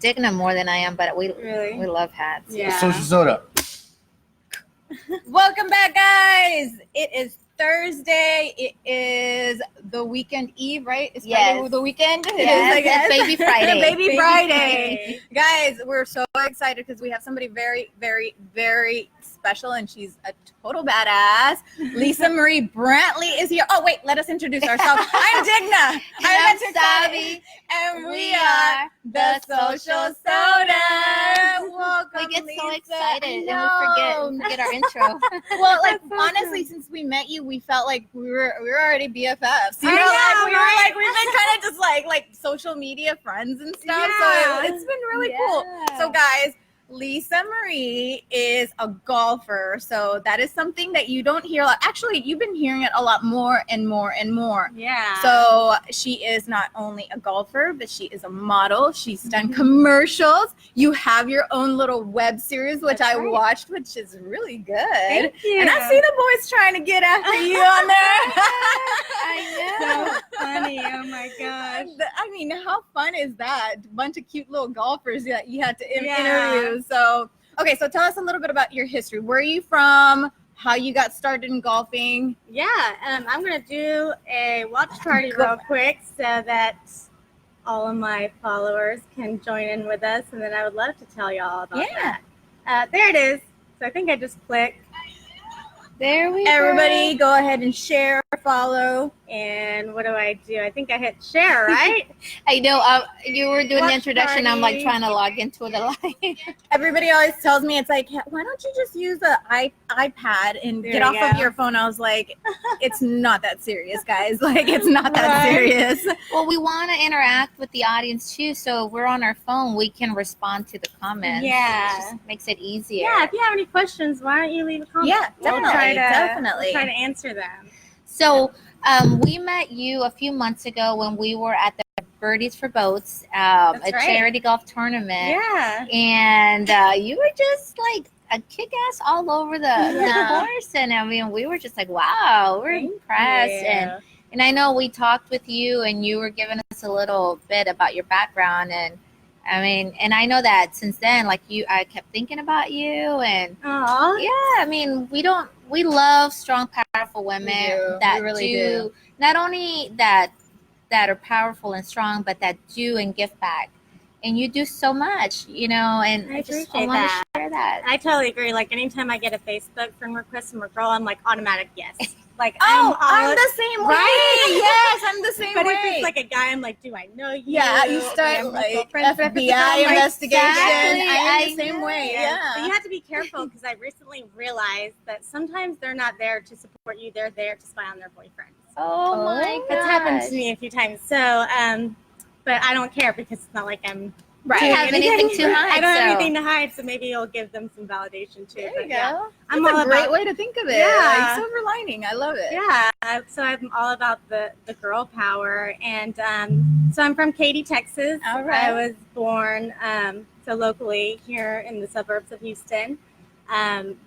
Digna more than I am, but we love hats. Yeah. Social soda. Welcome back, guys. It is Thursday. It is the weekend eve, right? It's Friday the weekend. It is, I guess. Baby Friday. Baby Friday. Guys, we're so excited because we have somebody very, very, very special, and she's a total badass. Lisa Marie Brantly is here. Oh, wait, let us introduce ourselves. I'm Digna. I'm Savi. And we are the Social Soda. Welcome, We get so Lisa. excited and we forget our intro. Well, like honestly, since we met you, we felt like we were already BFFs. You I know, know, we were like we've been kind of just like social media friends and stuff. Yeah. So it's been really cool. So guys, Lisa Marie is a golfer, so that is something that you don't hear a lot. Actually, you've been hearing it a lot more and more and more. Yeah. So she is not only a golfer, but she is a model. She's done commercials. You have your own little web series, which I watched, which is really good. Thank you. And I see the boys trying to get after you on there. I know. So funny. Oh my gosh. I mean, how fun is that? A bunch of cute little golfers that you had to Yeah. interview. So, okay, so tell us a little bit about your history. Where are you from? How you got started in golfing? Yeah. I'm gonna do a watch party real quick so that all of my followers can join in with us, and then I would love to tell y'all about that. There it is. So I think I just click. There we Everybody, go ahead and share, follow. And what do? I think I hit share, right? I know. You were doing the Watch introduction. I'm like party. trying to log into the live. Everybody always tells me, it's like, why don't you just use the iPad and There get you off of go. your phone? I was like, it's not that serious, guys. Like, it's not that Right. serious. Well, we want to interact with the audience too, so if we're on our phone, we can respond to the comments. Yeah. It just makes it easier. Yeah. If you have any questions, why don't you leave a comment? Yeah, We'll definitely. try to answer them. So we met you a few months ago when we were at the Birdies for Boats, a That's right. charity golf tournament. Yeah. And you were just like a kick-ass all over the course. And I mean, we were just like, wow, we're impressed. And I know we talked with you and you were giving us a little bit about your background. And I mean, and I know that since then, like I kept thinking about you and Aw. yeah, I mean, we love strong, powerful women do. that We really do not only that are powerful and strong, but that do and give back. And you do so much, you know, and I I just appreciate want that. to share that. I totally agree. Like anytime I get a Facebook friend request from a girl, I'm like automatic yes. Like I'm all the same way. Right? Yes, I'm the same But way. if it's like a guy, I'm like, do I know you? Yeah, you We start have like mutual friends. But if it's a girl, FBI I'm like, investigation. exactly, I'm the I same know. way. But Yeah. you have to be careful because I recently realized that sometimes they're not there to support you. They're there to spy on their boyfriends. Oh my god. It's happened to me a few times. So, but I don't care because it's not like I'm Right. You have anything to hide, I don't have so. anything to hide, so maybe it'll give them some validation too. There But you yeah, go. I'm That's all a great about way to think of it. Yeah. Like silver lining. I love it. yeah. So I'm all about the girl power, and so I'm from Katy, Texas. All right. I was born so locally here in the suburbs of Houston.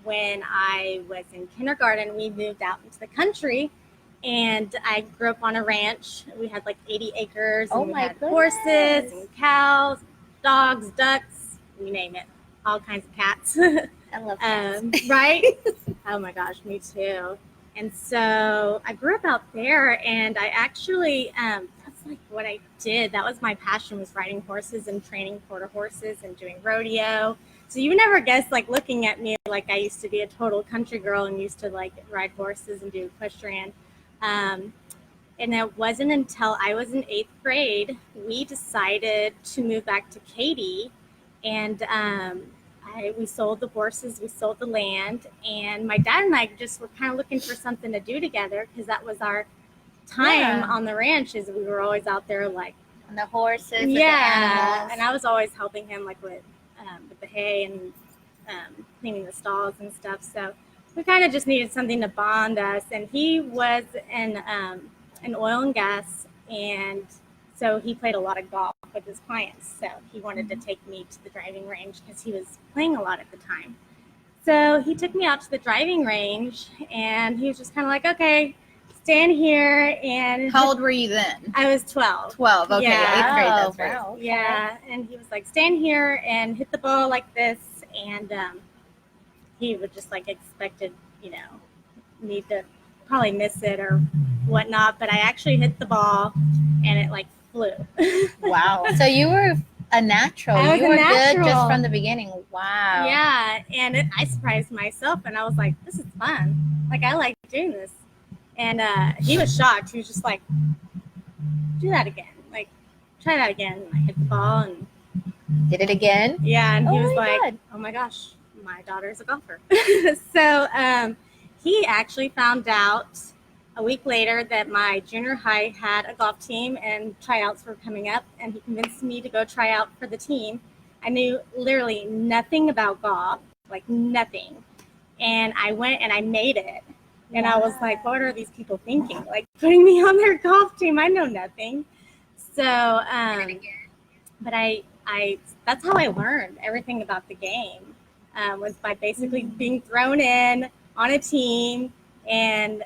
When I was in kindergarten, we moved out into the country. And I grew up on a ranch. We had like 80 acres. Oh And we my had goodness. horses and cows, dogs, ducks, you name it. All kinds of cats. I love that. Right? Oh my gosh, me too. And so I grew up out there, and I actually, that's like what I did. That was my passion, was riding horses and training quarter horses and doing rodeo. So you would never guess, like looking at me, like I used to be a total country girl and used to like ride horses and do equestrian. And it wasn't until I was in 8th grade, we decided to move back to Katy, and we sold the horses, we sold the land, and my dad and I just were kind of looking for something to do together because that was our time on the ranch. Is we were always out there like And the horses, with the animals. and I was always helping him like with the hay and cleaning the stalls and stuff. So we kind of just needed something to bond us. And he was in oil and gas, and so he played a lot of golf with his clients. So he wanted to take me to the driving range because he was playing a lot at the time. So he took me out to the driving range, and he was just kind of like, okay, stand here and How old were you then? I was 12. 12. Okay, Yeah. 8th grade. That's Oh, right. wow, okay. Yeah, and he was like, stand here and hit the ball like this, and he would just like expected, me to probably miss it or whatnot, but I actually hit the ball and it like flew. Wow. So you were a natural. I was You a were good just natural. from the beginning. Wow. Yeah, and I surprised myself, and I was like, this is fun. Like, I like doing this. And he was shocked. He was just like, do that again. Like, try that again. And I hit the ball, and Did it again? yeah, and he Oh was my like, God. oh my gosh, my daughter's a golfer. So he actually found out a week later that my junior high had a golf team and tryouts were coming up, and he convinced me to go try out for the team. I knew literally nothing about golf, like nothing. And I went and I made it. And I was like, what are these people thinking? Like putting me on their golf team. I know nothing. So, but I that's how I learned everything about the game, was by basically being thrown in on a team. And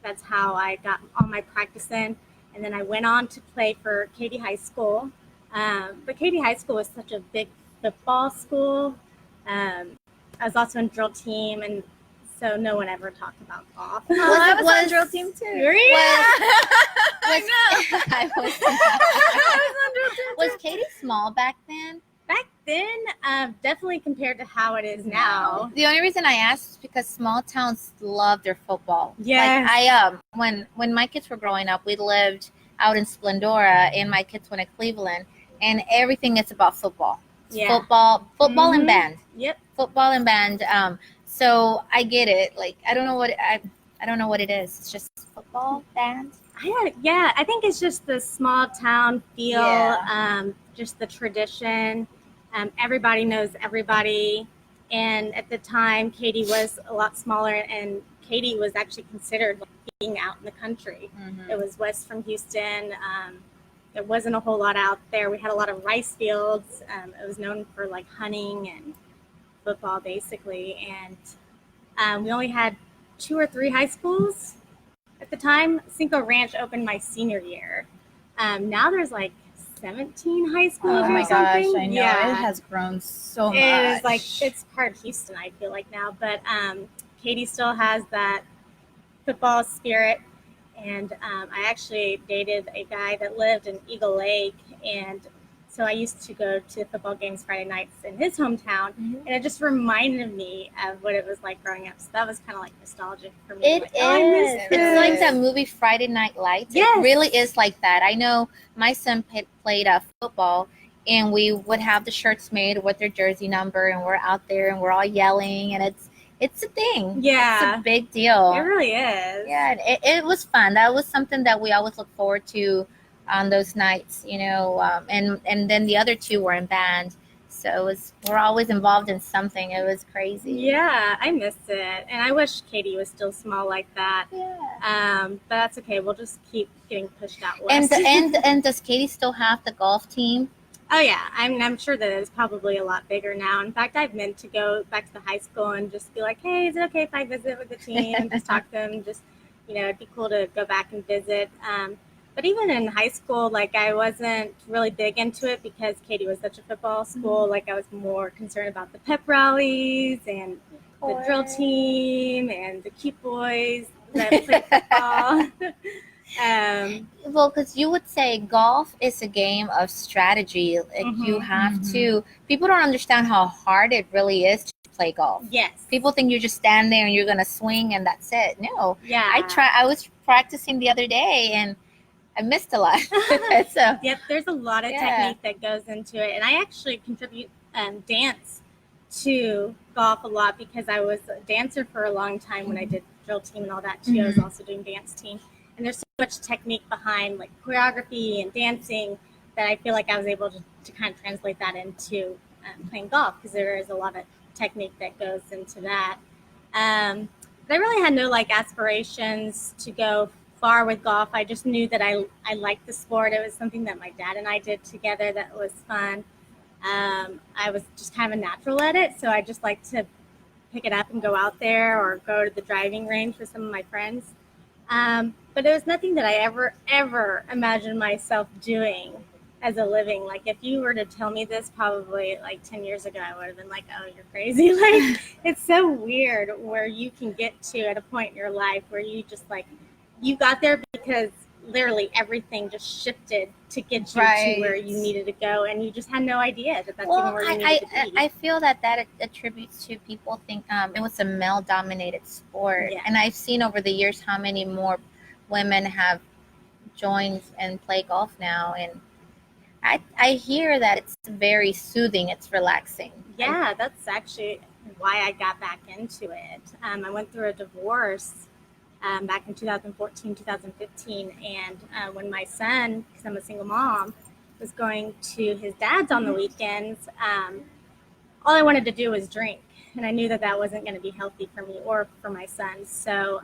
that's how I got all my practice in. And then I went on to play for Katy High School. But Katy High School was such a big football school. I was also in drill team, and so no one ever talked about golf. I was on drill team too. I know. I was on drill team too. Was Katy small back then? Back then, definitely compared to how it is now. The only reason I asked is because small towns love their football. Yes. Like when my kids were growing up, we lived out in Splendora, and my kids went to Cleveland, and everything is about football. Yeah. Football and band. Yep. Football and band. So I get it. Like I don't know what it is. It's just football band. I think it's just the small town feel, Yeah. just the tradition. Everybody knows everybody. And at the time, Katy was a lot smaller, and Katy was actually considered like being out in the country. Mm-hmm. It was west from Houston. There wasn't a whole lot out there. We had a lot of rice fields. It was known for like hunting and football, basically. And we only had 2 or 3 high schools at the time. Cinco Ranch opened my senior year. Now there's like 17 high schools Oh or my something. gosh, I know. Yeah. It has grown so much. It is like, it's part of Houston, I feel like now. But Katy still has that football spirit. And I actually dated a guy that lived in Eagle Lake. And so I used to go to football games Friday nights in his hometown. Mm-hmm. And it just reminded me of what it was like growing up. So that was kind of like nostalgic for me. It like, is. oh, I miss It's this. like that movie Friday Night Lights. Yes. It really is like that. I know my son played football, and we would have the shirts made with their jersey number, and we're out there and we're all yelling, and it's a thing. Yeah. It's a big deal. It really is. Yeah, it was fun. That was something that we always look forward to on those nights, and then the other 2 were in band. So we're always involved in something. It was crazy. Yeah, I miss it. And I wish Katy was still small like that. Yeah. But that's okay. We'll just keep getting pushed out west. And does Katy still have the golf team? Oh, yeah. I'm sure that it's probably a lot bigger now. In fact, I've meant to go back to the high school and just be like, hey, is it okay if I visit with the team and just talk to them? Just, it'd be cool to go back and visit. But even in high school, like I wasn't really big into it because Katy was such a football school. Mm-hmm. Like I was more concerned about the pep rallies and the drill team and the cute boys that played football. Well, because you would say golf is a game of strategy. Like you have to. People don't understand how hard it really is to play golf. Yes. People think you just stand there and you're gonna swing and that's it. No. Yeah. I was practicing the other day and I missed a lot. So. Yep. There's a lot of technique that goes into it, and I actually contribute dance to golf a lot because I was a dancer for a long time when I did drill team and all that too. I was also doing dance team. And there's so much technique behind like choreography and dancing that I feel like I was able to kind of translate that into playing golf because there is a lot of technique that goes into that. But I really had no like aspirations to go far with golf. I just knew that I liked the sport. It was something that my dad and I did together that was fun. I was just kind of a natural at it. So I just like to pick it up and go out there or go to the driving range with some of my friends. But it was nothing that I ever imagined myself doing as a living. Like, if you were to tell me this probably like 10 years ago, I would have been like, oh, you're crazy. Like, it's so weird where you can get to at a point in your life where you just like, you got there because literally everything just shifted to get you to where you needed to go, and you just had no idea that that's even where you needed to be. I feel that attributes to people think it was a male-dominated sport, and I've seen over the years how many more women have joined and play golf now, and I hear that it's very soothing, it's relaxing. Yeah, that's actually why I got back into it. I went through a divorce back in 2014, 2015. And when my son, because I'm a single mom, was going to his dad's on the weekends, all I wanted to do was drink. And I knew that that wasn't going to be healthy for me or for my son. So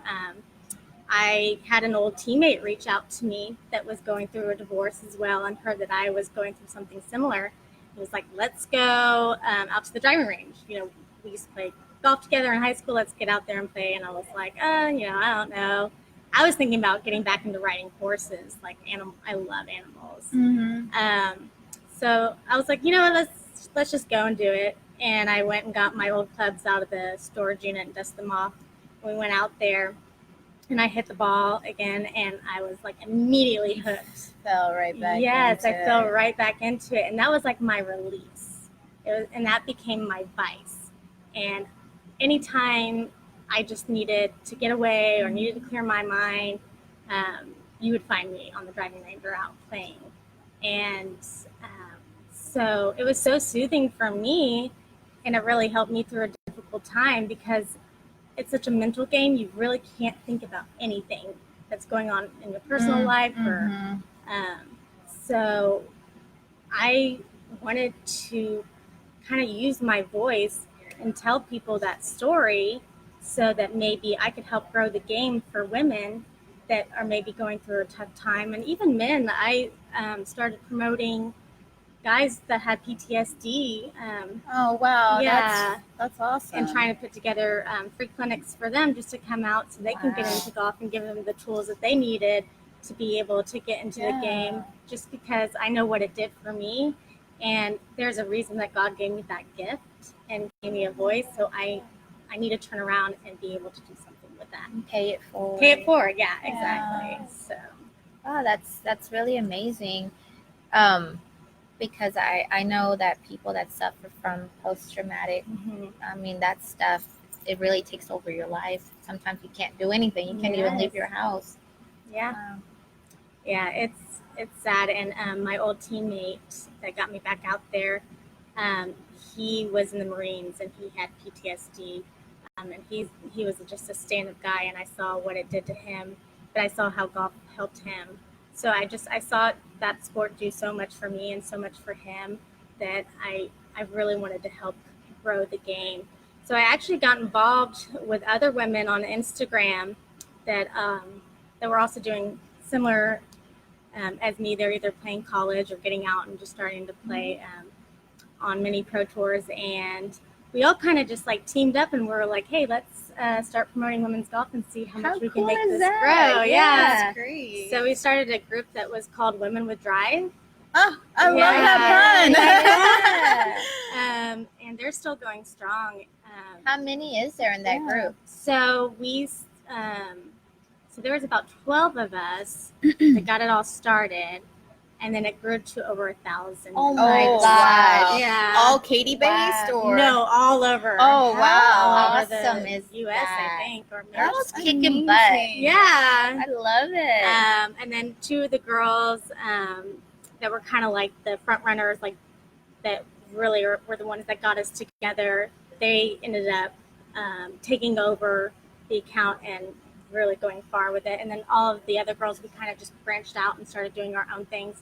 I had an old teammate reach out to me that was going through a divorce as well, and heard that I was going through something similar. He was like, let's go out to the driving range. You know, we used to play golf together in high school. Let's get out there and play. And I was like, I don't know. I was thinking about getting back into riding horses. Like, I love animals. Mm-hmm. So I was like, you know what, let's just go and do it. And I went and got my old clubs out of the storage unit and dusted them off. We went out there, and I hit the ball again, and I was like immediately hooked. Fell right back. Yes, I fell right back into it, and that was like my release. And that became my vice. And anytime I just needed to get away or needed to clear my mind, you would find me on the driving range or out playing. And so it was so soothing for me, and it really helped me through a difficult time, because it's such a mental game. You really can't think about anything that's going on in your personal life. So I wanted to kind of use my voice and tell people that story, so that maybe I could help grow the game for women that are maybe going through a tough time. And even men. I started promoting guys that had PTSD. Oh, wow. Yeah. That's awesome. And trying to put together free clinics for them, just to come out so they can get into golf, and give them the tools that they needed to be able to get into the game, just because I know what it did for me. And there's a reason that God gave me that gift and gave me a voice. So I need to turn around and be able to do something with that. Pay it forward. Pay it forward. Yeah, exactly. So. Oh, that's really amazing. Because I know that people that suffer from post-traumatic, I mean, that stuff, it really takes over your life. Sometimes you can't do anything. You can't even leave your house. Yeah. Yeah, it's sad. And my old teammate that got me back out there, he was in the Marines, and he had PTSD. And he was just a stand-up guy, and I saw what it did to him, but I saw how golf helped him. So I saw that sport do so much for me and so much for him, that I really wanted to help grow the game. So I actually got involved with other women on Instagram that were also doing similar as me. They're either playing college or getting out and just starting to play on mini pro tours. And we all kind of just like teamed up, and we're like, hey, let's start promoting women's golf and see how much we can make this grow. Yeah, that's great. So we started a group that was called Women with Drive. Oh, I love that fun. And they're still going strong. How many is there in that group? So so there was about 12 of us that got it all started. And then it grew to over 1,000. Oh my gosh! Wow. Yeah, all Katy based, or no, all over. Oh wow! All over Awesome the is U.S. that? I think, or Girls maybe kicking butt. Yeah, I love it. and then two of the girls that were kind of like the front runners, like that really were the ones that got us together. They ended up taking over the account and really going far with it. And then all of the other girls, we kind of just branched out and started doing our own things.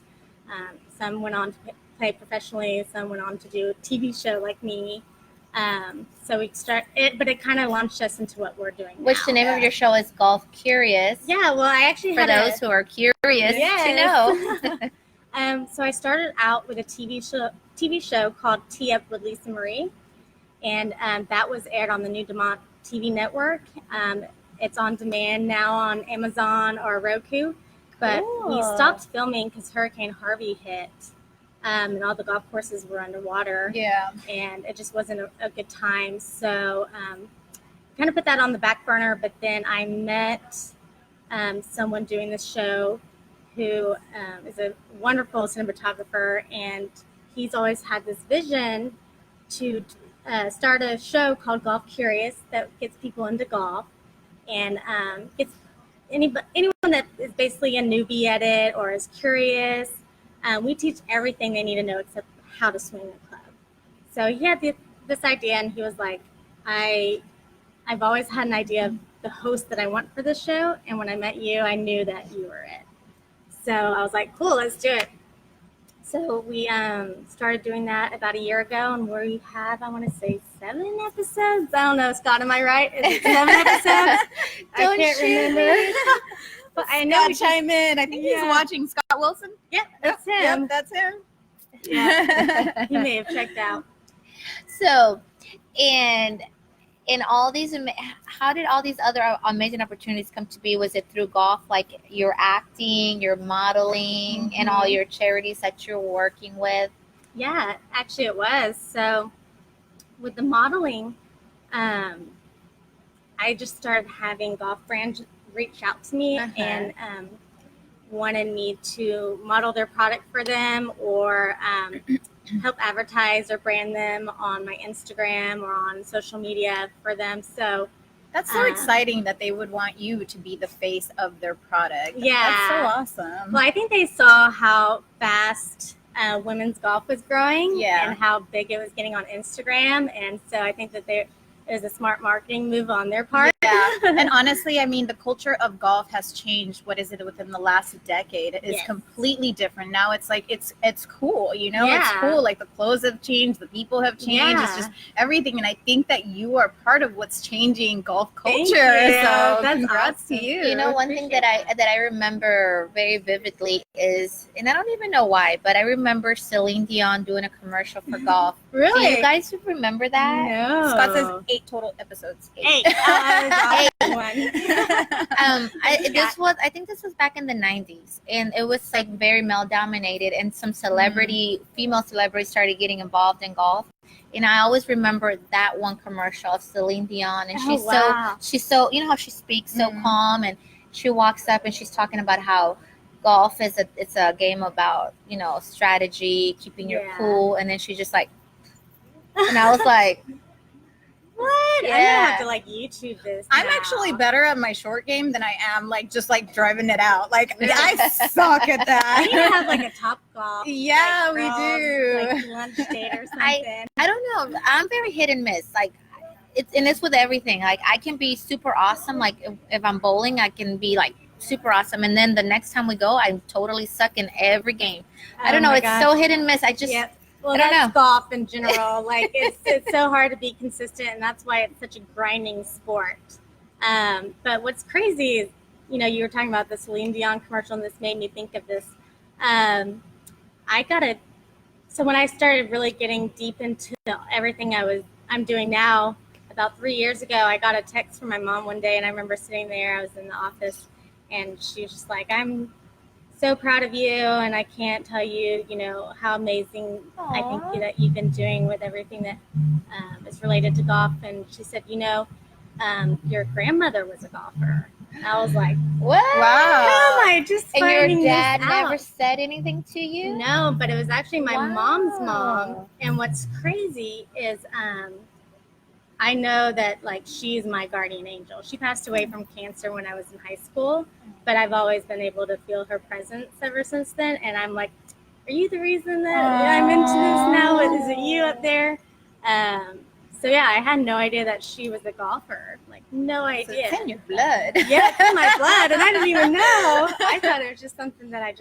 Some went on to play professionally. Some went on to do a TV show like me. So we start it, but it kind of launched us into what we're doing Which now. the name of your show is Golf Curious. Yeah, well, I actually For those who are curious to know. So I started out with a TV show called Tee Up with Lisa Marie, and that was aired on the New Demont TV network. It's on demand now on Amazon or Roku. But we Cool. stopped filming because Hurricane Harvey hit, and all the golf courses were underwater. Yeah. And it just wasn't a good time. So kind of put that on the back burner. But then I met someone doing this show who is a wonderful cinematographer, and he's always had this vision to start a show called Golf Curious that gets people into golf, and gets anyone that is basically a newbie at it or is curious. We teach everything they need to know except how to swing a club. So he had this idea, and he was like, I've always had an idea of the host that I want for this show, and when I met you, I knew that you were it. So I was like, cool, let's do it. So we started doing that about a year ago, and we have, I want to say, 7 episodes. I don't know, Scott, am I right? Is it 7 episodes? Don't I can't shoot remember. me. But I know Scott, chime in. I think he's watching. Scott Wilson. Yep, that's Yep, him. that's him. Yeah, he may have checked out. So, and in all these, how did all these other amazing opportunities come to be? Was it through golf, like your acting, your modeling, and all your charities that you're working with? Yeah, actually it was. So with the modeling, I just started having golf brands reach out to me and wanted me to model their product for them or help advertise or brand them on my Instagram or on social media for them. So that's so exciting that they would want you to be the face of their product. Yeah. That's so awesome. Well, I think they saw how fast women's golf was growing and how big it was getting on Instagram. And so I think that it was a smart marketing move on their part. Yeah. And honestly, I mean, the culture of golf has changed. What is it within the last decade? It is completely different. Now it's like, it's cool, you know, it's cool. Like the clothes have changed, the people have changed. It's just everything. And I think that you are part of what's changing golf culture. So that's congrats awesome. to you. You know, one thing that I remember very vividly is, and I don't even know why, but I remember Celine Dion doing a commercial for golf. Really? Do you guys remember that? No. Scott says 8 total episodes. 8. I think this was back in the 90s, and it was like very male dominated, and some female celebrities started getting involved in golf. And I always remember that one commercial of Celine Dion, and she's so you know how she speaks so calm, and she walks up and she's talking about how golf is it's a game about, you know, strategy, keeping your cool, and then she just like, and I was like, what? Yeah. I'm gonna have to like YouTube this. I'm now. actually better at my short game than I am like just like driving it out. Like I suck at that. I need to have like a Top Golf. Yeah, we do. Like lunch date or something. I don't know. I'm very hit and miss. Like it's with everything. Like I can be super awesome. Like if I'm bowling, I can be like super awesome, and then the next time we go, I totally suck in every game. I don't know. It's so hit and miss. I just. Yeah. Well, I don't that's know. golf in general. Like it's so hard to be consistent, and that's why it's such a grinding sport. But what's crazy is, you know, you were talking about the Celine Dion commercial, and this made me think of this. So when I started really getting deep into everything I'm doing now, about 3 years ago, I got a text from my mom one day, and I remember sitting there. I was in the office, and she was just like, "I'm so proud of you, and I can't tell you, you know, how amazing I think that you've been doing with everything that is related to golf." And she said, "You know, your grandmother was a golfer." And I was like, What? Wow. "How am I just And finding your dad this never out?" said anything to you? No, but it was actually my mom's mom. Wow. And what's crazy is I know that like she's my guardian angel. She passed away from cancer when I was in high school, but I've always been able to feel her presence ever since then. And I'm like, are you the reason that I'm into this now? Is it you up there? So yeah, I had no idea that she was a golfer. Like no idea. So it's in your blood. Yeah, it's in my blood, and I didn't even know. I thought it was just something that I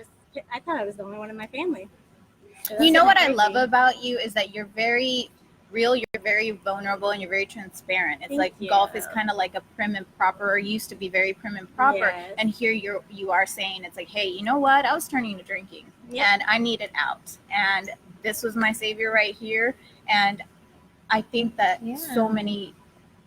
thought I was the only one in my family. So You know what I crazy. love about you is that you're very real, you're very vulnerable, and you're very transparent. It's like golf is kind of like a prim and proper, or used to be very prim and proper. Yes. And here you are saying it's like, hey, you know what? I was turning to drinking and I needed out. And this was my savior right here. And I think that so many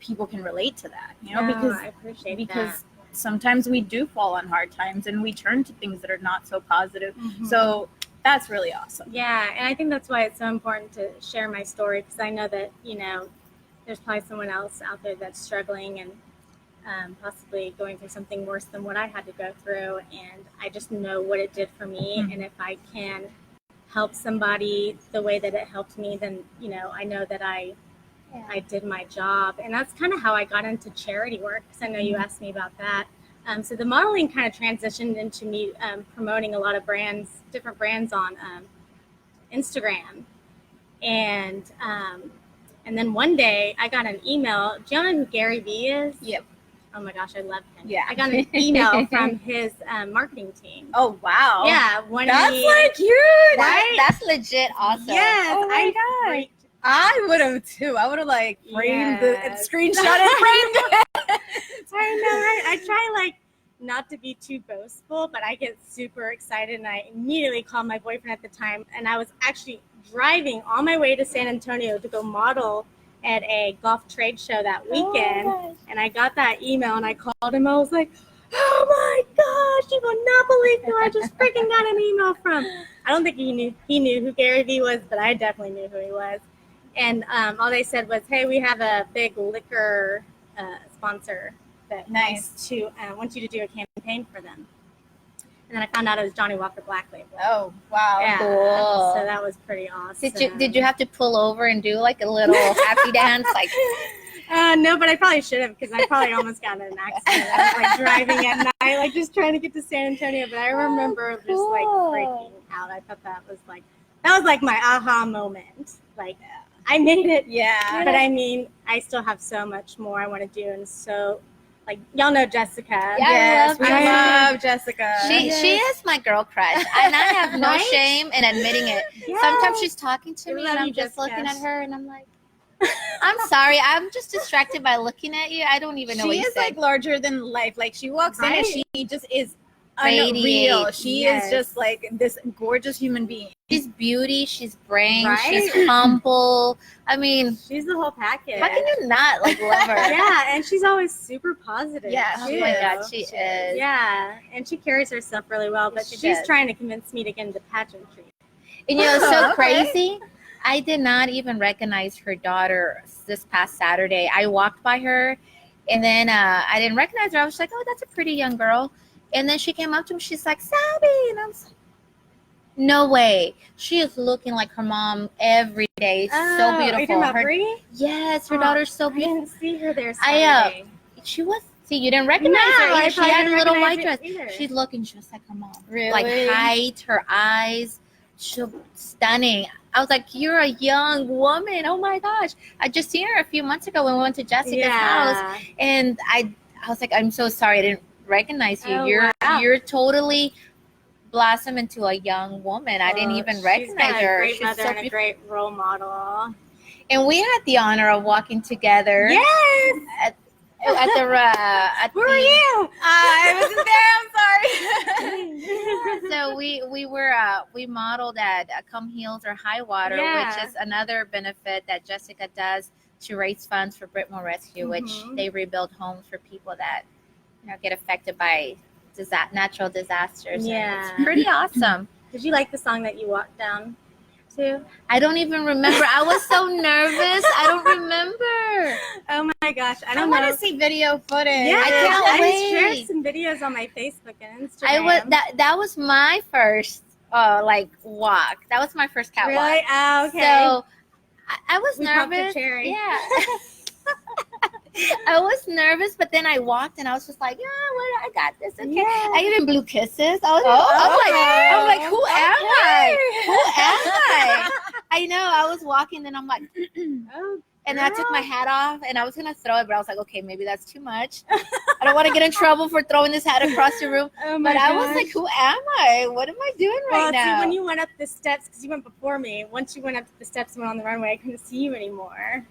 people can relate to that, you know, I appreciate because sometimes we do fall on hard times and we turn to things that are not so positive. Mm-hmm. So that's really awesome. Yeah, and I think that's why it's so important to share my story, because I know that, you know, there's probably someone else out there that's struggling and possibly going through something worse than what I had to go through. And I just know what it did for me. Mm-hmm. And if I can help somebody the way that it helped me, then, you know, I know that I did my job. And that's kind of how I got into charity work, because I know you asked me about that. So the modeling kind of transitioned into me promoting a lot of brands, different brands on Instagram. And then one day I got an email. Do you know who Gary Vee is? Yep. Oh my gosh, I love him. Yeah. I got an email from his marketing team. Oh, wow. Yeah. That's like huge. Right? That's legit awesome. Yes. Oh my God. I would have too. I would have like framed the screenshot and framed it. I know. I try like not to be too boastful, but I get super excited and I immediately called my boyfriend at the time. And I was actually driving on my way to San Antonio to go model at a golf trade show that weekend. And I got that email and I called him. I was like, oh my gosh, you will not believe who I just freaking got an email from. I don't think he knew who Gary Vee was, but I definitely knew who he was. And all they said was, hey, we have a big liquor sponsor that wants you to do a campaign for them. And then I found out it was Johnny Walker Black Label. Oh, wow. Yeah. Cool. So that was pretty awesome. Did you have to pull over and do like a little happy dance? Like, no, but I probably should have, because I probably almost got in an accident. I was like driving at night, like just trying to get to San Antonio. But I remember just like freaking out. I thought that was like my aha moment. Like, I made it. Yeah. But I mean, I still have so much more I want to do. And so, like, y'all know Jessica. Yes, we love Jessica. She is my girl crush. And I have no shame in admitting it. Yes. Sometimes she's talking to me and I'm just looking at her and I'm like, I'm sorry. I'm just distracted by looking at you. I don't even know what you said. She is like larger than life. Like she walks in and she just is radiate. unreal. She is just like this gorgeous human being. She's beauty. She's brain. She's humble. I mean, she's the whole package. How can you not like love her? Yeah, and she's always super positive. Yeah, oh my God, she is. Yeah, and she carries herself really well. But she's trying to convince me to get into pageantry. And you know, it's so crazy. I did not even recognize her daughter this past Saturday. I walked by her, and then I didn't recognize her. I was like, oh, that's a pretty young girl. And then she came up to me. She's like, Sabby. And I was like, no way. She is looking like her mom every day. So beautiful. Are you talking about Bree? Yes, her daughter's so beautiful. I didn't see her there Saturday. She was. See, you didn't recognize her. She had a little white dress. She's looking just like her mom. Really? Like height, her eyes. She's stunning. I was like, you're a young woman. Oh my gosh. I just seen her a few months ago when we went to Jessica's house. And I was like, I'm so sorry. I didn't recognize you. You're totally blossom into a young woman. I didn't even recognize her. She's a great mother and a great role model. And we had the honor of walking together. Yes. Where were you? I wasn't there. I'm sorry. So we modeled at Come Heels or High Water, which is another benefit that Jessica does to raise funds for Britmore Rescue, which they rebuild homes for people that get affected by natural disasters. Yeah, and it's pretty awesome. Did you like the song that you walked down to? I don't even remember. I was so nervous. I don't remember. Oh my gosh, I want to see video footage. Yeah, I can't wait. I shared some videos on my Facebook and Instagram. That was my first walk. That was my first catwalk. Really? Oh, okay. So I was we nervous. Cherry. Yeah. I was nervous, but then I walked and I was just like, I got this. Okay. Yeah. I even blew kisses. I'm like, who am I? Who am I? I know. I was walking and I'm like, and then I took my hat off and I was going to throw it, but I was like, okay, maybe that's too much. I don't want to get in trouble for throwing this hat across the room. But I was like, who am I? What am I doing right now? See, when you went up the steps, because you went before me, once you went up the steps and went on the runway, I couldn't see you anymore.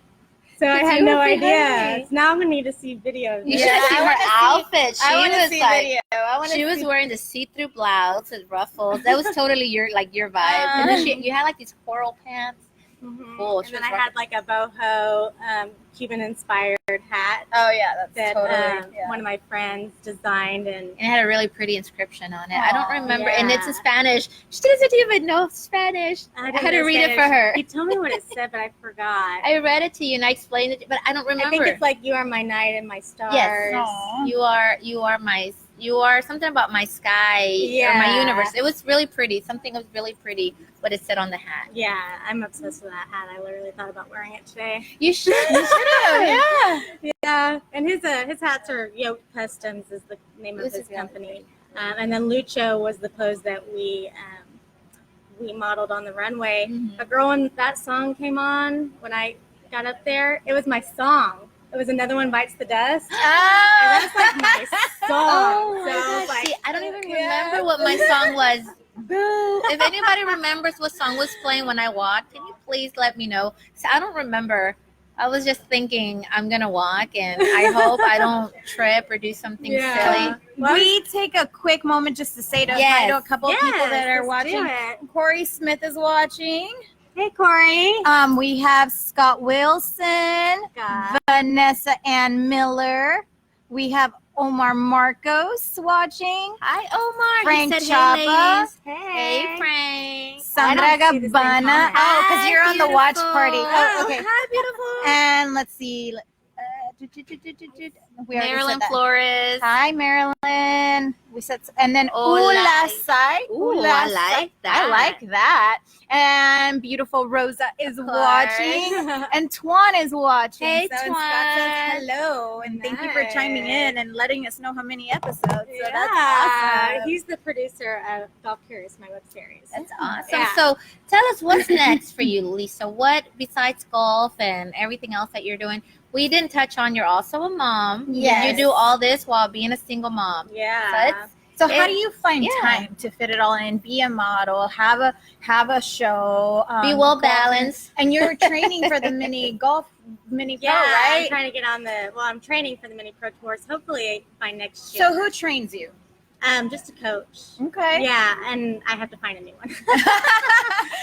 So I had no idea. So now I'm going to need to see videos. You should have seen her outfit. I want to see video. She was wearing the see-through blouse with ruffles. That was totally your vibe. And then you had like these coral pants. Cool. And then I had like a boho Cuban-inspired hat. Oh yeah, that's totally one of my friends designed, and it had a really pretty inscription on it. Aww, I don't remember, and it's in Spanish. She doesn't even know Spanish. I had to read it for her. You told me what it said, but I forgot. I read it to you and I explained it, but I don't remember. I think it's like "You are my night and my stars." Yes, you are something about my sky or my universe. It was really pretty. Something was really pretty. What it said on the hat. Yeah, I'm obsessed with that hat. I literally thought about wearing it today. You should. You should have. Yeah. And his hats are Yoke Customs is the name of his company. And then Lucho was the pose that we modeled on the runway. But girl, when that song came on, when I got up there, it was my song. It was Another One Bites the Dust. Oh, and that's like my song. Oh, so like, see, I don't even remember what my song was. Boo. If anybody remembers what song was playing when I walked, can you please let me know? So I don't remember. I was just thinking I'm going to walk, and I hope I don't trip or do something silly. Well, we take a quick moment just to say hi to a couple of people that are watching. Corey Smith is watching. Hey, Corey. We have Scott Wilson, Vanessa Ann Miller. We have Omar Marcos watching. Hi, Omar. Frank he said, Chapa. Hey, Frank. Sandra Gabbana. Oh, because you're on the watch party. Oh, okay. Hi, beautiful. And let's see. Marilyn Flores. Hi, Marilyn. We said, and then Hola. Sai. Ooh, I like that. I like that. And beautiful Rosa is watching, and Twan is watching. Hey, so Twan. Scott says hello, and thank you for chiming in and letting us know how many episodes. So that's awesome. He's the producer of Golf Curious, my web series. That's awesome. So tell us what's next for you, Lisa. What besides golf and everything else that you're doing? We didn't touch on you're also a mom. Yes. You do all this while being a single mom. Yeah. So how do you find time to fit it all in? Be a model, have a show, be well balanced, and you're training for the mini pro, right? I'm trying to get on I'm training for the mini pro tours. Hopefully by next year. So who trains you? Just a coach. Okay. Yeah, and I have to find a new one.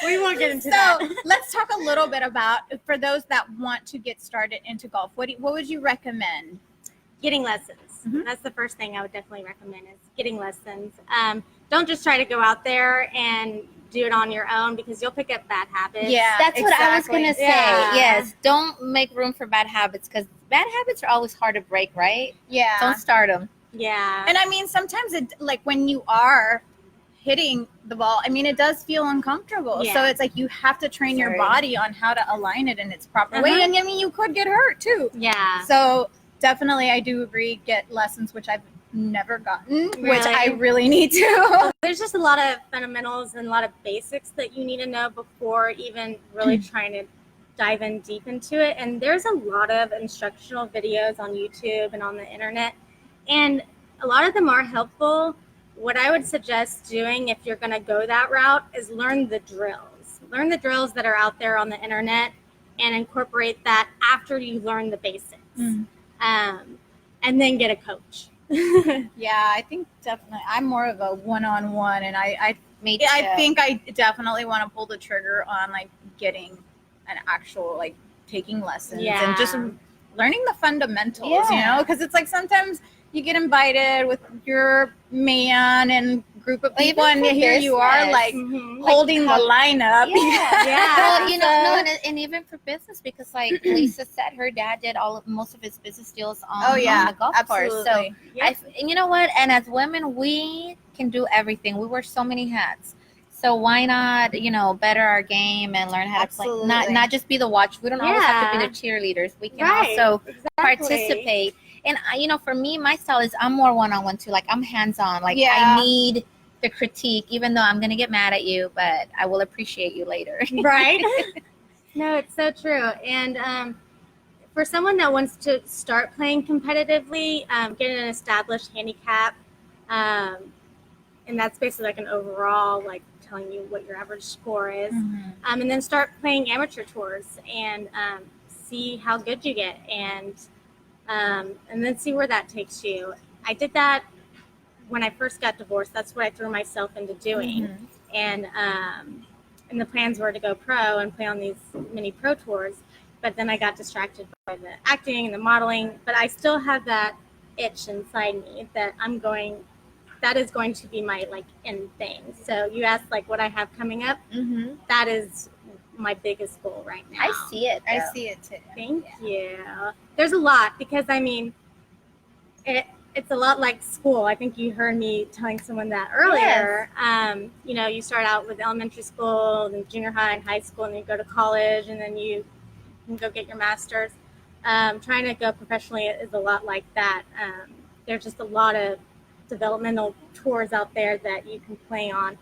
We won't get into that. So let's talk a little bit about, for those that want to get started into golf, what would you recommend? Getting lessons. That's the first thing I would definitely recommend is getting lessons. Don't just try to go out there and do it on your own because you'll pick up bad habits. Yeah, that's what I was going to say. Yeah. Yes, don't make room for bad habits because bad habits are always hard to break, right? Yeah. Don't start them. Yeah. And I mean, sometimes like when you are hitting the ball, I mean, it does feel uncomfortable. Yeah. So it's like you have to train your body on how to align it in its proper way. And I mean, you could get hurt too. Yeah. So definitely, I do agree, get lessons, which I've never gotten, Really? which I really need to. There's just a lot of fundamentals and a lot of basics that you need to know before even really trying to dive in deep into it. And there's a lot of instructional videos on YouTube and on the internet. And a lot of them are helpful. What I would suggest doing if you're going to go that route is learn the drills. Learn the drills that are out there on the internet and incorporate that after you learn the basics. And then get a coach. Yeah, I think definitely. I'm more of a one-on-one, and I think I definitely want to pull the trigger on like getting an actual like taking lessons and just learning the fundamentals. You know, because it's like sometimes you get invited with your man and group of people, and here you are like holding the lineup. Well, you know, and even for business, because like Lisa said, her dad did most of his business deals on the golf course. So, and you know what? And as women, we can do everything. We wear so many hats. So why not, better our game and learn how to play? Not just be the watch. We don't always have to be the cheerleaders. We can also participate. And for me, my style is I'm more one-on-one too. Like I'm hands-on. Like I need the critique, even though I'm gonna get mad at you, but I will appreciate you later. Right? No, it's so true. And for someone that wants to start playing competitively, get an established handicap, and that's basically like an overall, like telling you what your average score is, and then start playing amateur tours and see how good you get, and then see where that takes you. I did that when I first got divorced. That's what I threw myself into doing. And and the plans were to go pro and play on these mini pro tours. But then I got distracted by the acting and the modeling. But I still have that itch inside me that that is going to be my like end thing. So you asked like what I have coming up. Mm-hmm. That is my biggest goal right now. I see it. I see it too. Thank you. There's a lot because I mean, it's a lot like school. I think you heard me telling someone that earlier. Yes. You know, you start out with elementary school, then junior high and high school, and then you go to college, and then you can go get your master's. Trying to go professionally is a lot like that. There's just a lot of developmental tours out there that you can play on.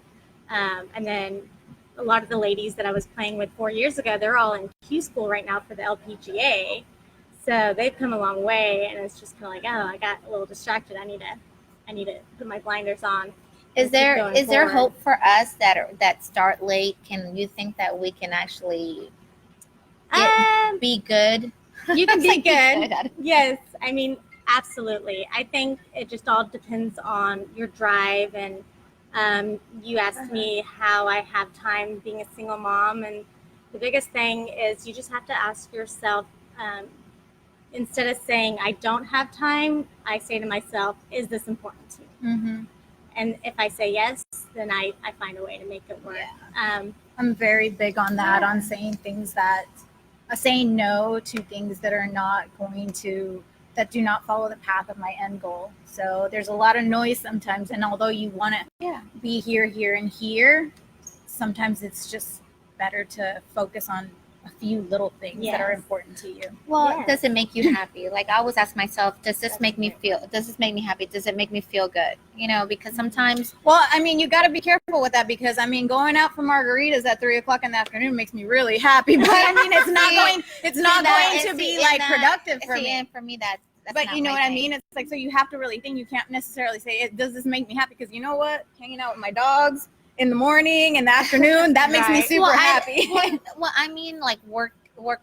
And then a lot of the ladies that I was playing with 4 years ago, they're all in Q school right now for the LPGA. So they've come a long way, and it's just kind of like, oh, I got a little distracted. I need to put my blinders on. Is there hope for us that start late? Can you think that we can actually be good? You can be Like, good. Yes, I mean, absolutely. I think it just all depends on your drive. And you asked me how I have time being a single mom, and the biggest thing is you just have to ask yourself. Instead of saying I don't have time, I say to myself, is this important to me? Mm-hmm. And if I say yes, then I find a way to make it work. Yeah. I'm very big on that, on saying saying no to things that are not that do not follow the path of my end goal. So there's a lot of noise sometimes, and although you want to be here, and here, sometimes it's just better to focus on a few little things that are important to you. Well, does it make you happy? Like I always ask myself, does this make me happy? Does it make me feel good? You know, because sometimes. Well, I mean, you got to be careful with that because I mean, going out for margaritas at 3:00 in the afternoon makes me really happy. But I mean, it's not going to be like productive for me. And for me, that's but you know what I mean? It's like, so you have to really think. You can't necessarily say, does this make me happy? Because you know what? Hanging out with my dogs in the morning and the afternoon, that makes me super happy. Well, I mean, like work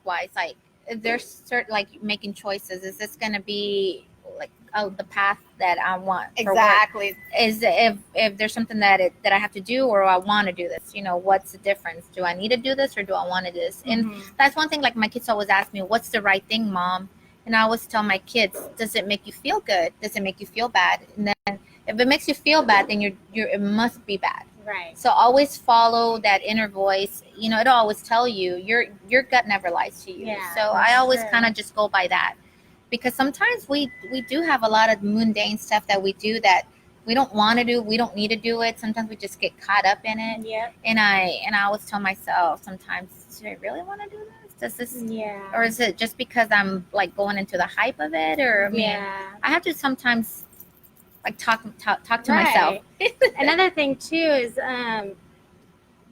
wise, like there's certain like making choices. Is this going to be like the path that I want? Exactly. Is if there's something that I have to do, or I want to do this? You know, what's the difference? Do I need to do this, or do I want to do this? And that's one thing. Like my kids always ask me, "What's the right thing, Mom?" And I always tell my kids, "Does it make you feel good? Does it make you feel bad?" And then if it makes you feel bad, then it must be bad. Right. So always follow that inner voice. You know, it'll always tell you. Your gut never lies to you. Yeah, so I always kind of just go by that, because sometimes we do have a lot of mundane stuff that we do that we don't want to do. We don't need to do it. Sometimes we just get caught up in it. Yeah. And I always tell myself sometimes, do I really want to do this? Does this? Yeah. Or is it just because I'm like going into the hype of it? Or I mean, I have to sometimes like talk to myself. Another thing too is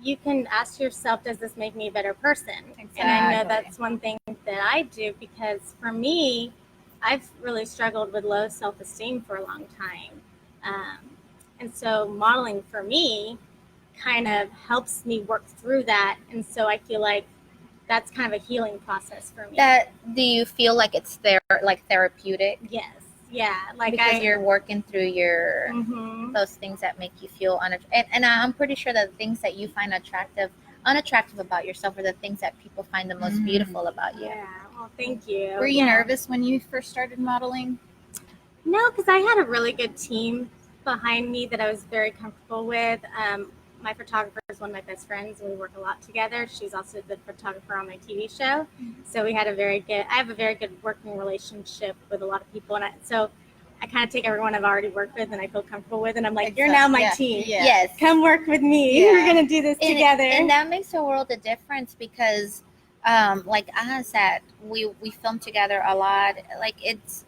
you can ask yourself, does this make me a better person? Exactly. And I know that's one thing that I do, because for me, I've really struggled with low self-esteem for a long time. And so modeling for me kind of helps me work through that. And so I feel like that's kind of a healing process for me. Do you feel like it's therapeutic? Yes. Yeah. Like because you're working through your those things that make you feel unattractive. And I'm pretty sure that the things that you find unattractive about yourself are the things that people find the most beautiful about you. Yeah. Well, thank you. Were you nervous when you first started modeling? No, because I had a really good team behind me that I was very comfortable with. My photographer is one of my best friends, and we work a lot together. She's also the photographer on my TV show. So I have a very good working relationship with a lot of people. And so I kind of take everyone I've already worked with and I feel comfortable with. And I'm like, you're now my team. Yeah. Yes. Come work with me. We're going to do this together. And that makes a world of difference because, like I said, we film together a lot. Like it's,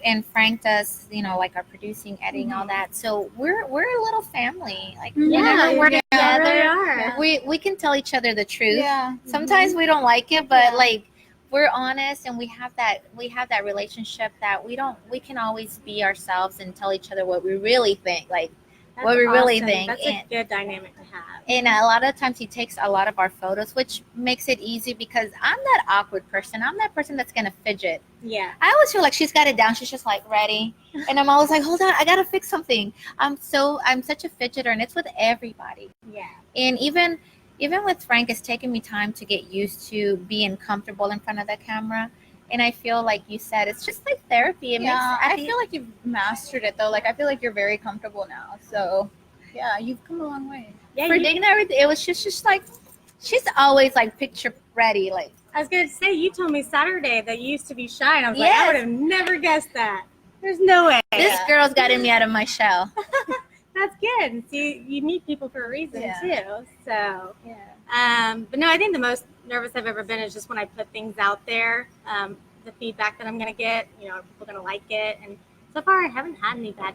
and Frank does, you know, like our producing, editing, all that. So we're a little family. Like whenever we're together, we can tell each other the truth. Yeah. Sometimes we don't like it, but like we're honest, and we have that relationship that we can always be ourselves and tell each other what we really think. Like That's what we really awesome. think. That's a good dynamic to have. And a lot of times he takes a lot of our photos, which makes it easy because I'm that awkward person. I'm that person that's going to fidget. Yeah. I always feel like she's got it down. She's just like ready. And I'm always like, hold on, I got to fix something. I'm such a fidgeter, and it's with everybody. Yeah. And even even with Frank, it's taken me time to get used to being comfortable in front of the camera. And I feel like you said, it's just like therapy. I feel like you've mastered it though. Like I feel like you're very comfortable now. So yeah, you've come a long way. Yeah, for Digna, it was just like, she's always like picture ready. Like, I was going to say, you told me Saturday that you used to be shy, and I was like, Yes. I would have never guessed that. There's no way. this girl's gotten me out of my shell. That's good. See, you meet people for a reason Yeah. too. So, Yeah. but no, I think the most nervous I've ever been is just when I put things out there. The feedback that I'm going to get, are people going to like it? And so far, I haven't had any bad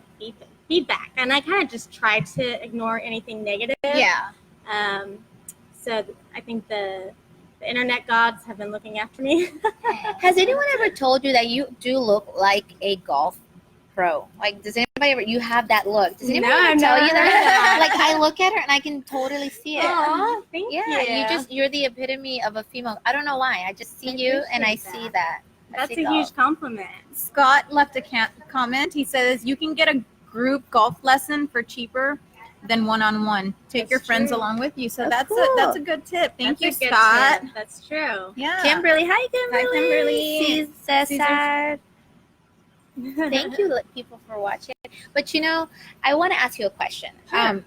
feedback, and I kind of just try to ignore anything negative. Yeah. So I think the internet gods have been looking after me. Has anyone ever told you that you do look like a golf pro? Like, does anybody ever, you have that look? Does anybody No, ever I've tell never you heard that? that. Like, I look at her and I can totally see it. Aw, thank Yeah, you. you're the epitome of a female. I don't know why. I just see you and I appreciate see that. that. I That's see a huge compliment. Scott left a comment. He says you can get a group golf lesson for cheaper than one-on-one. Take That's your friends true. along with you. So That's that's cool. a good tip. Thank That's you, a good Scott. tip. That's true. Yeah. Kimberly. Hi, Kimberly. Kimberly. Cesar. Thank you, people, for watching. But I want to ask you a question. Sure.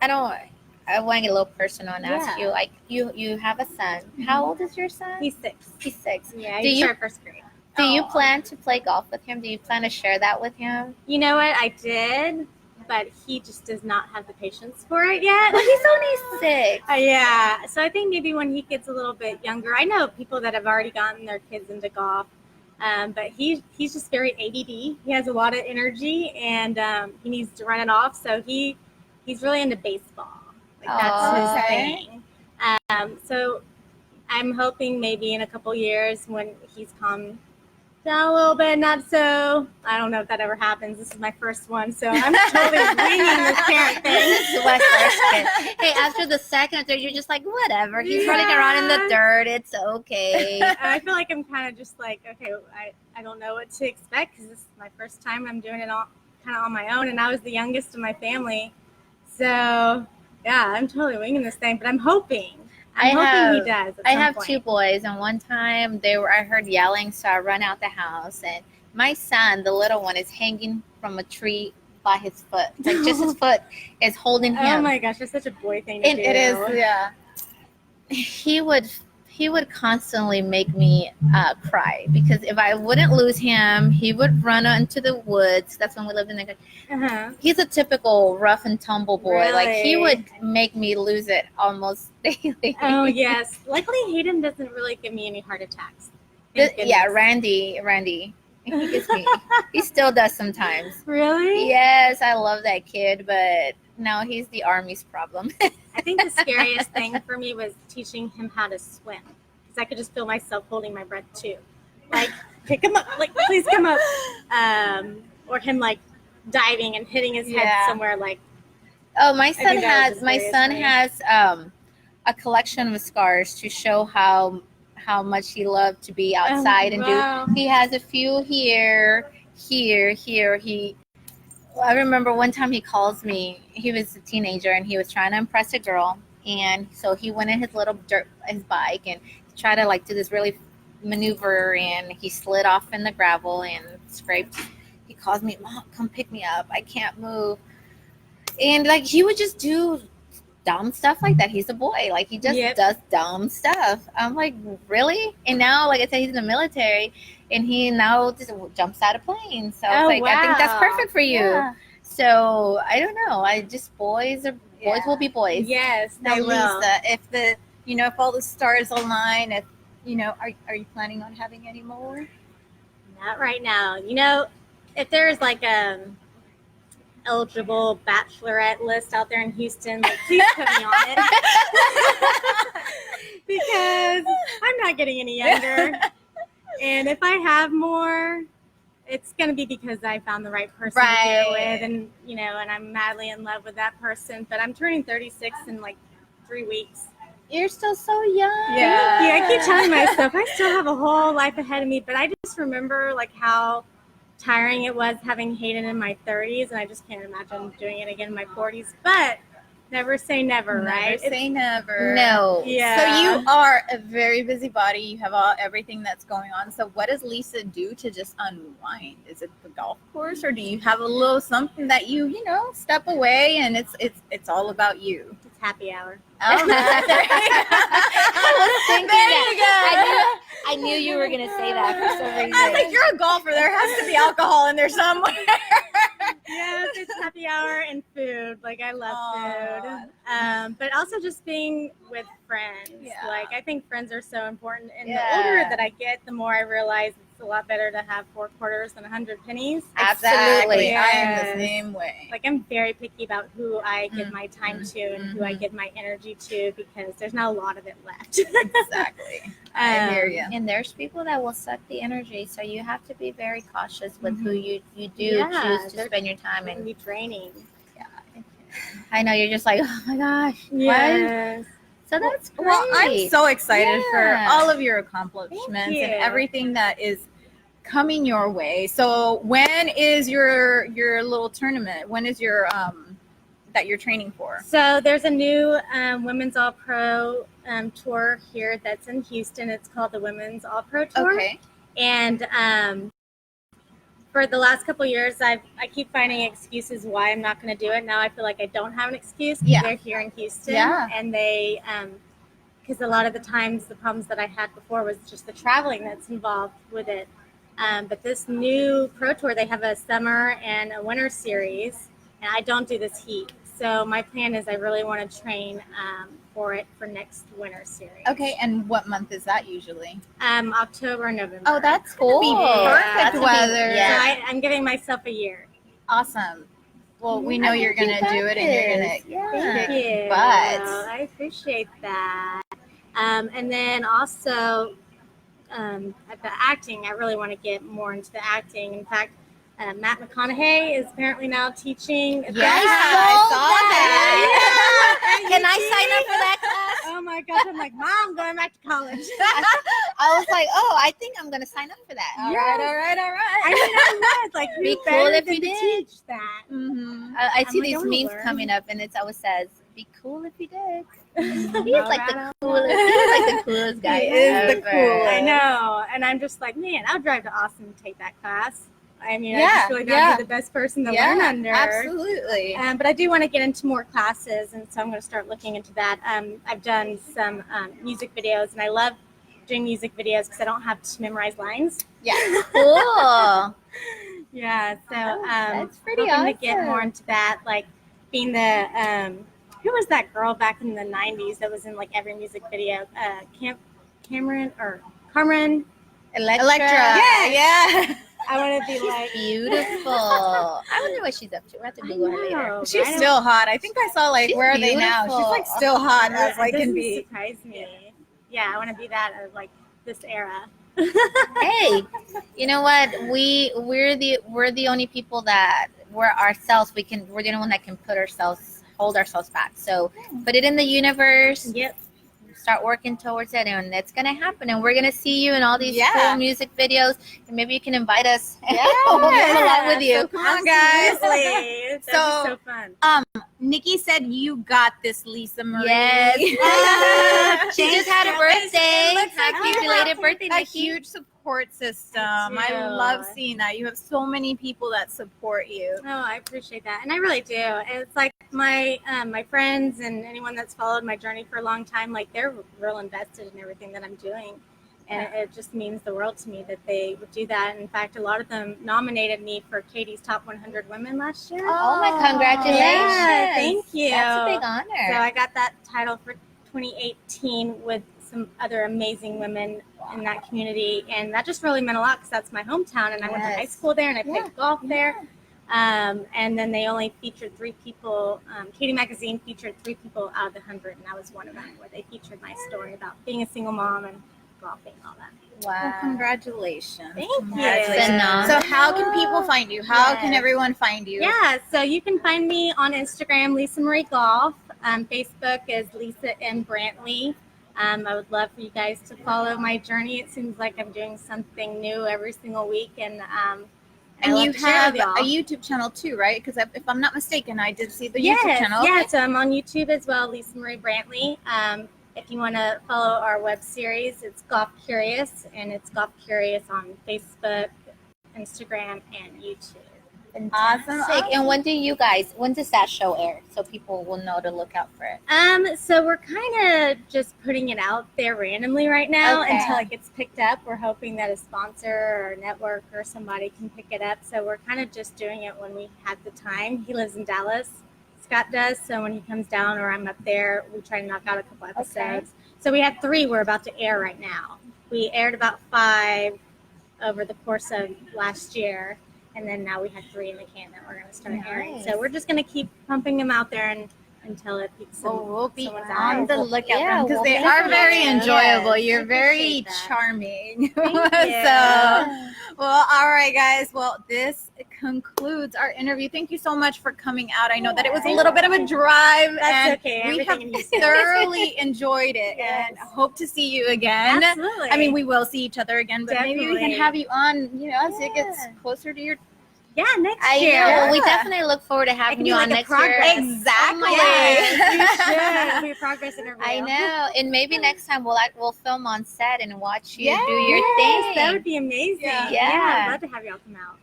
I want to get a little personal and ask Yeah. you. Like, you have a son. How old is your son? He's 6. He's 6. Yeah, Do he you- started first grade. Do you Aw. plan to play golf with him? Do you plan to share that with him? You know what? I did, but he just does not have the patience for it yet. Well, he's only 6. Yeah, so I think maybe when he gets a little bit younger, I know people that have already gotten their kids into golf, but he's just very ADD. He has a lot of energy, and he needs to run it off. So he's really into baseball. Like that's his Okay. thing. So I'm hoping maybe in a couple years when he's calmed down a little bit, not so. I don't know if that ever happens. This is my first one, so I'm totally winging this parent thing. This is my first kid. Hey, after the second or third, you're just like, whatever. He's running around in the dirt. It's okay. I feel like I'm kind of just like, okay, I don't know what to expect because this is my first time. I'm doing it all kind of on my own, and I was the youngest in my family. So, yeah, I'm totally winging this thing, but I'm hoping. I'm hoping he does. I have 2 boys, and one time I heard yelling, so I run out the house, and my son, the little one, is hanging from a tree by his foot. Like, just his foot is holding him. Oh my gosh, that's such a boy thing to do. It is. Yeah. He would constantly make me cry, because if I wouldn't lose him, he would run into the woods. That's when we lived in the country. Uh-huh. He's a typical rough and tumble boy. Like, he Really? would make me lose it almost daily. Oh yes. Luckily, Hayden doesn't really give me any heart attacks. Thank Yeah, goodness. Randy. He gets me. He still does sometimes. Really? Yes, I love that kid, but no, he's the Army's problem. I think the scariest thing for me was teaching him how to swim, because I could just feel myself holding my breath too. Like, pick him up, like, please come up. Or him like diving and hitting his head Yeah. somewhere. Like, Oh, my think son that was has the scariest thing. a collection of scars to show how much he loved to be outside and wow. do. He has a few here. I remember one time he calls me. He was a teenager and he was trying to impress a girl, and so he went in his his bike and tried to like do this really maneuver, and he slid off in the gravel and scraped. He calls me, "Mom, come pick me up. I can't move." And like, he would just do dumb stuff like that. He's a boy. Like, he just Yep. does dumb stuff. I'm like, really? And now, like I said, he's in the military, and he now just jumps out of planes. So I was like, I think that's wow. perfect for you. Yeah. So I don't know. Boys will be boys. Yes, Now, they will. Lisa, if all the stars align, are you planning on having any more? Not right now. If there's like eligible bachelorette list out there in Houston, like, please put me on it. Because I'm not getting any younger. And if I have more, it's going to be because I found the right person to do it Right. with, and I'm madly in love with that person. But I'm turning 36 in like 3 weeks. You're still so young. Yeah. Yeah, I keep telling myself I still have a whole life ahead of me, but I just remember like how tiring it was having Hayden in my 30s, and I just can't imagine doing it again in my 40s. But Never say never, right? Never say never. No. Yeah. So you are a very busy body. You have everything that's going on. So what does Lisa do to just unwind? Is it the golf course, or do you have a little something that you step away and it's all about you? It's happy hour. Oh, I was thinking there you that. go. I knew you were gonna say that for some reason. I was like, you're a golfer. There has to be alcohol in there somewhere. Yes, it's happy hour and food. Like, I love Aw. food. But also just being with friends. Yeah. Like, I think friends are so important. And the Yeah. older that I get, the more I realize it's a lot better to have 4 quarters than 100 pennies. Absolutely. Exactly. I am Yes. the same way. Like, I'm very picky about who I give my time to and who I Mhm. give my energy to, because there's not a lot of it left. Exactly. I hear you. And there's people that will suck the energy, so you have to be very cautious with who you do Yeah, choose to they're- spend your time It can in. be draining. I know you're just like, oh my gosh, what? Yes. So that's great. Well, I'm so excited for Yeah. all of your accomplishments Thank you. and everything that is coming your way. So when is your little tournament? When is your that you're training for? So there's a new Women's All Pro tour here that's in Houston. It's called the Women's All Pro Tour. Okay. And for the last couple of years, I keep finding excuses why I'm not going to do it. Now I feel like I don't have an excuse. Yeah. They're here in Houston. Yeah. And they, because a lot of the times the problems that I had before was just the traveling that's involved with it. But this new pro tour, they have a summer and a winter series, and I don't do this heat. So my plan is I really want to train for it for next winter series. Okay, and what month is that usually? October, November. Oh, that's cool. Be Perfect that's a big- weather. So yeah. I'm giving myself a year. Awesome. Well, we know I you're think gonna got do it, and you're gonna this. Yeah. Thank you. But I appreciate that. And then also at the acting, I really want to get more into the acting. In fact, Matt McConaughey is apparently now teaching. Yeah, I saw that. Can I sign up for that class? Oh my gosh, I'm like, Mom, I'm going back to college. I was like, oh, I think I'm gonna sign up for that. All Yes. right, all right, all right. I mean, I was like, Be who cool better if than you to did. teach that? Mm-hmm. I see I'm these like, I memes wanna coming learn. up, and it always says, "Be cool if you did." He's All like right, the all coolest. He's like the coolest guy He is the ever. coolest. I know, and I'm just like, man, I'll drive to Austin to take that class. I mean, I Yeah, just feel like yeah. I'd be the best person to learn under. Absolutely. But I do want to get into more classes, and so I'm going to start looking into that. I've done some music videos, and I love doing music videos because I don't have to memorize lines. Yeah. Cool. Yeah, so That's pretty hoping to get awesome. more into that, like being the who was that girl back in the '90s that was in like every music video? Cameron or Carmen. Electra. Yeah. Yeah. I want to be like. Beautiful. I wonder what she's up to. We'll have to Google her later. know. She's Right? still hot. I think I saw like She's where are they now? beautiful. She's like still hot as It like can doesn't be. surprise me. Yeah, I want to be that of like this era. Hey, you know what? We're the only people that we're ourselves. We're the only one that can hold ourselves back. So put it in the universe. Yep. Start working towards it, and it's gonna happen. And we're gonna see you in all these Yeah. cool music videos. And maybe you can invite us. Yeah. We'll come along with you. So come on, guys. That'd be so fun. Nikki said you got this, Lisa Marie. Yes. She just had a birthday. It looks like Happy you belated have birthday, a Nikki. huge support system. Thank I you. love seeing that. You have so many people that support you. Oh, I appreciate that, and I really do. And it's like my my friends and anyone that's followed my journey for a long time, like they're real invested in everything that I'm doing, and it just means the world to me that they would do that. In fact, a lot of them nominated me for Katie's Top 100 Women last year. Oh my congratulations. Yeah, thank you. That's a big honor. So I got that title for 2018 with some other amazing women in that community, and that just really meant a lot because that's my hometown, and I went to high Yes. school there, and I played Yeah. golf there. And then they only featured 3 people. Katie Magazine featured 3 people out of the 100, and I was one of them, where they featured my story about being a single mom and golfing and all that. Well, Wow. congratulations. Thank you. Congratulations. Phenomenal. So how can people find you? How can Yes. everyone find you? Yeah, so you can find me on Instagram, Lisa Marie Golf. Facebook is Lisa M. Brantly. I would love for you guys to follow my journey. It seems like I'm doing something new every single week, and And love you to share have with y'all. a YouTube channel too, right? Because if I'm not mistaken, I did see the Yes, YouTube channel. yeah. So I'm on YouTube as well, Lisa Marie Brantly. If you want to follow our web series, it's Golf Curious, and it's Golf Curious on Facebook, Instagram, and YouTube. Awesome. And when does that show air so people will know to look out for it? So we're kind of just putting it out there randomly right now Okay. until it gets picked up. We're hoping that a sponsor or a network or somebody can pick it up. So we're kind of just doing it when we have the time. He lives in Dallas. Scott does. So when he comes down or I'm up there, we try to knock out a couple episodes. Okay. So we have 3 we're about to air right now. We aired about 5 over the course of last year. And then now we have 3 in the can that we're going to start airing. So we're just going to keep pumping them out there until it peaks. We'll be someone's on eye. the lookout Yeah, because we'll they be are looking very at it. enjoyable. Yes, You're I very appreciate that. charming. Thank you. So, well, all right, guys. Well, this concludes our interview. Thank you so much for coming out. I know that it was a little bit of a drive, That's and okay. we Everything in have Houston. thoroughly enjoyed it, Yes. and hope to see you again. Absolutely. I mean, we will see each other again, but maybe we can Definitely. have you on, as it gets Yeah. closer to your next I year. know. Well, we Yeah. definitely look forward to It having can you be on like a next year. progress. exactly. Oh my Yes, you should. It'll be a progress interview. I know, and maybe next time we'll film on set and watch you Yes, do your Yes, thing. that would be amazing. Yeah. Yeah. I'd love to have y'all come out.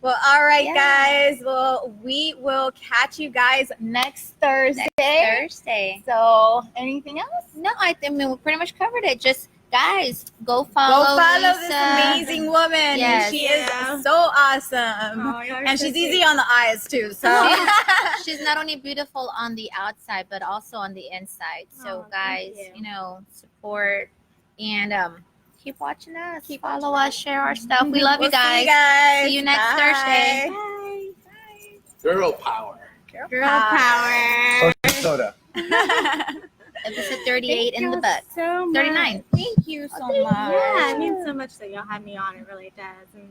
Well, all right, Yeah. guys. Well, we will catch you guys next Thursday. Thursday. So, anything else? No, I mean we pretty much covered it. Just guys, go Go follow follow Lisa. this amazing woman. Yes. She Yeah. is so awesome. Oh, y'all are And so she's sweet. easy on the eyes, too. So, She's not only beautiful on the outside, but also on the inside. So, Oh, thank guys, you. support and keep watching us. Keep Follow watching us, share our stuff. We love we'll you guys. See you guys. See you next Bye. Thursday. Bye. Girl power. Girl power. Soda. Episode 38 in the Thank book. y'all so much. 39. Thank you so much. Yeah, it means so much that y'all have me on. It really does. And